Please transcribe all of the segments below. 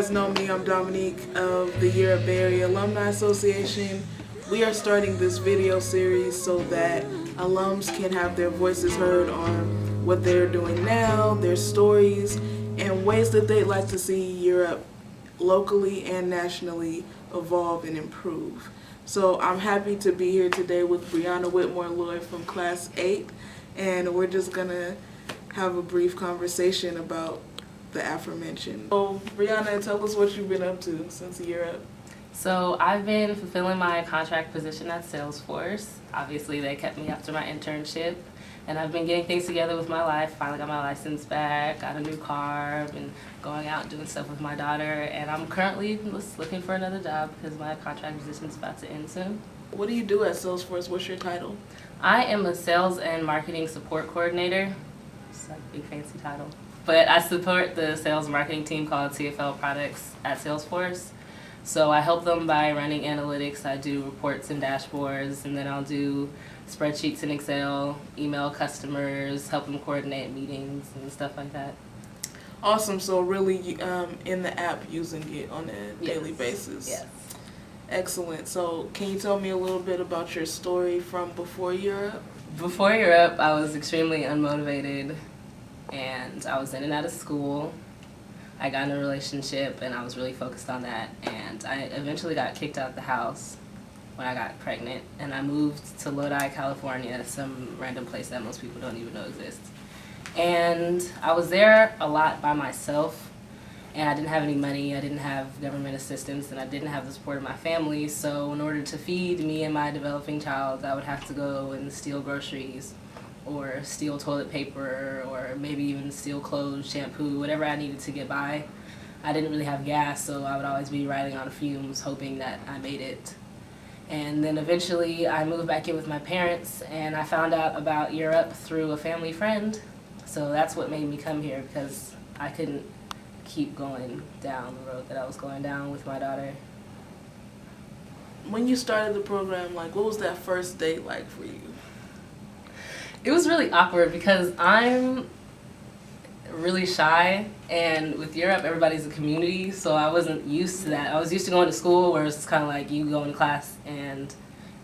guys know me, I'm Dominique of the Europe Bay Area Alumni Association. We are starting this video series so that alums can have their voices heard on what they're doing now, their stories, and ways that they'd like to see Europe locally and nationally evolve and improve. So I'm happy to be here today with Briana Whitmore-Lloyd from Class 8, and we're just going to have a brief conversation about the aforementioned. So Briana, tell us what you've been up to since Europe. So I've been fulfilling my contract position at Salesforce. Obviously they kept me after my internship, and I've been getting things together with my life. Finally got my license back, got a new car, been going out and doing stuff with my daughter, and I'm currently just looking for another job because my contract position is about to end soon. What do you do at Salesforce? What's your title? I am a sales and marketing support coordinator. It's like a big fancy title. But I support the sales marketing team called TFL Products at Salesforce. So I help them by running analytics. I do reports and dashboards, and then I'll do spreadsheets in Excel, email customers, help them coordinate meetings and stuff like that. Awesome. So really in the app using it on a daily basis. Yes. Excellent. So can you tell me a little bit about your story from before Europe? Before Europe, I was extremely unmotivated, and I was in and out of school. I got in a relationship and I was really focused on that, and I eventually got kicked out of the house when I got pregnant, and I moved to Lodi, California, some random place that most people don't even know exists. And I was there a lot by myself, and I didn't have any money, I didn't have government assistance, and I didn't have the support of my family, so in order to feed me and my developing child, I would have to go and steal groceries, or steal toilet paper, or maybe even steal clothes, shampoo, whatever I needed to get by. I didn't really have gas, so I would always be riding on fumes, hoping that I made it. And then eventually I moved back in with my parents, and I found out about Europe through a family friend. So that's what made me come here, because I couldn't keep going down the road that I was going down with my daughter. When you started the program, what was that first date like for you? It was really awkward because I'm really shy, and with Europe everybody's a community, so I wasn't used to that. I was used to going to school where it's kind of like you go in class and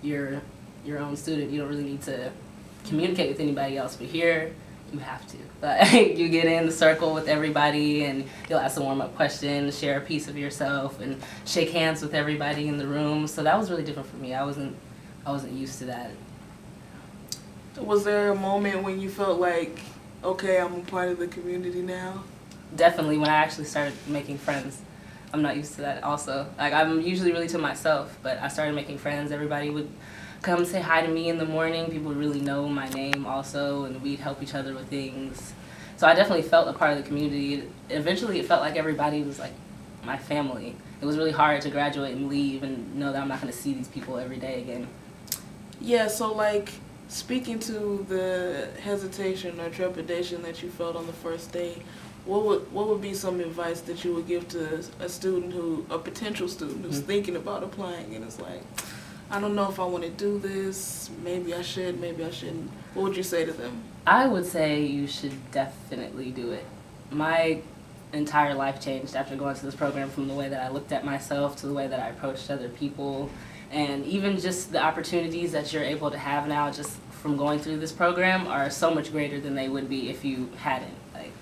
you're your own student. You don't really need to communicate with anybody else, but here you have to. Like, you get in the circle with everybody and you'll ask some warm-up questions, share a piece of yourself, and shake hands with everybody in the room. So that was really different for me. I wasn't used to that. Was there a moment when you felt like, okay, I'm a part of the community now? Definitely, when I actually started making friends. I'm not used to that also. Like, I'm usually really to myself, but I started making friends. Everybody would come say hi to me in the morning. People would really know my name also, and we'd help each other with things. So I definitely felt a part of the community. Eventually, it felt like everybody was like my family. It was really hard to graduate and leave and know that I'm not going to see these people every day again. Yeah, so speaking to the hesitation or trepidation that you felt on the first day, what would be some advice that you would give to a potential student who's thinking about applying and is like, I don't know if I want to do this, maybe I should, maybe I shouldn't? What would you say to them? I would say you should definitely do it. My entire life changed after going to this program, from the way that I looked at myself to the way that I approached other people. And even just the opportunities that you're able to have now just from going through this program are so much greater than they would be if you hadn't. Like,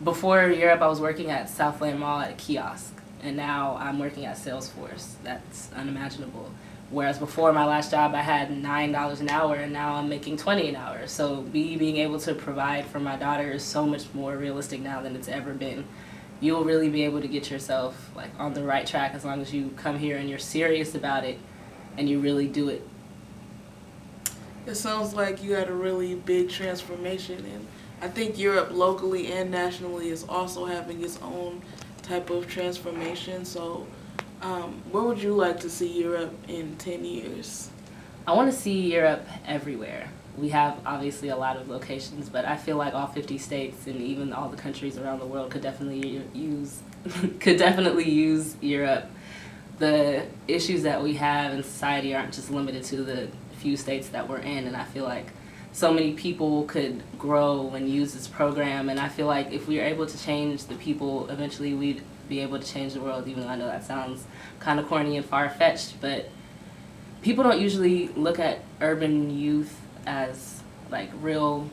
before Europe, I was working at Southland Mall at a kiosk, and now I'm working at Salesforce. That's unimaginable. Whereas before my last job, I had $9 an hour, and now I'm making $20 an hour. So being able to provide for my daughter is so much more realistic now than it's ever been. You'll really be able to get yourself on the right track as long as you come here and you're serious about it and you really do it. It sounds like you had a really big transformation, and I think Europe locally and nationally is also having its own type of transformation. So where would you like to see Europe in 10 years? I want to see Europe everywhere. We have obviously a lot of locations, but I feel like all 50 states and even all the countries around the world could definitely use Europe. The issues that we have in society aren't just limited to the few states that we're in, and I feel like so many people could grow and use this program, and I feel like if we are able to change the people, eventually we'd be able to change the world, even though I know that sounds kind of corny and far-fetched, but people don't usually look at urban youth as like real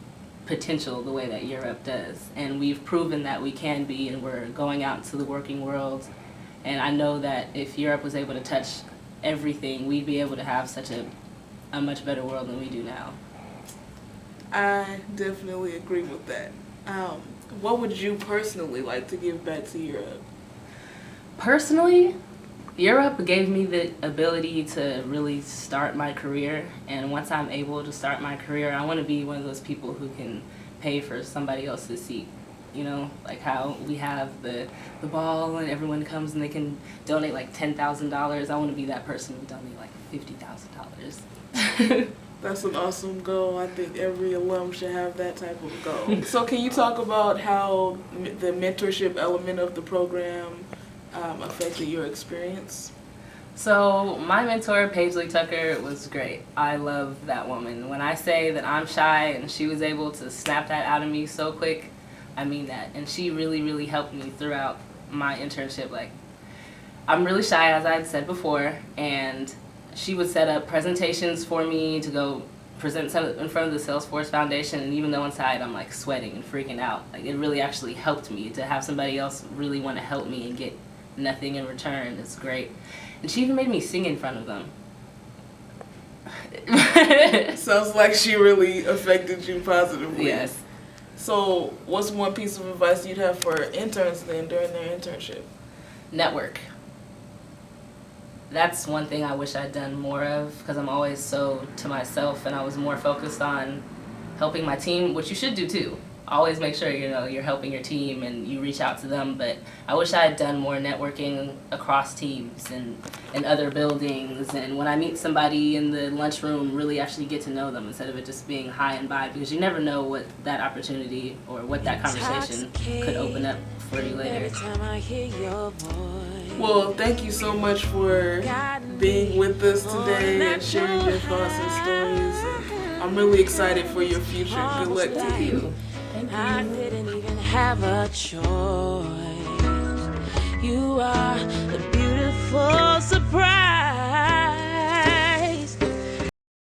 potential the way that Europe does. And we've proven that we can be, and we're going out into the working world. And I know that if Europe was able to touch everything, we'd be able to have such a much better world than we do now. I definitely agree with that. What would you personally like to give back to Europe? Personally, Europe gave me the ability to really start my career, and once I'm able to start my career, I want to be one of those people who can pay for somebody else's seat. You know, like how we have the ball and everyone comes and they can donate like $10,000. I want to be that person who donate like $50,000. That's an awesome goal. I think every alum should have that type of goal. So can you talk about how the mentorship element of the program affected your experience? So my mentor, Paisley Tucker, was great. I love that woman. When I say that I'm shy and she was able to snap that out of me so quick, I mean that. And she really, really helped me throughout my internship. Like, I'm really shy, as I had said before, and she would set up presentations for me to go present some in front of the Salesforce Foundation, and even though inside I'm like sweating and freaking out, like it really actually helped me to have somebody else really want to help me and get nothing in return. It's great. And she even made me sing in front of them. Sounds like she really affected you positively. Yes. So what's one piece of advice you'd have for interns then during their internship? Network. That's one thing I wish I'd done more of, because I'm always so to myself, and I was more focused on helping my team, which you should do too. Always make sure you're helping your team and you reach out to them, but I wish I had done more networking across teams and in other buildings, and when I meet somebody in the lunchroom, really actually get to know them instead of it just being hi and bye, because you never know what that opportunity or what that conversation could open up for you later. Well, thank you so much for being with us today and sharing your thoughts and stories. And I'm really excited for your future. Good luck to you. Thank you. I didn't even have a choice. You are a beautiful surprise.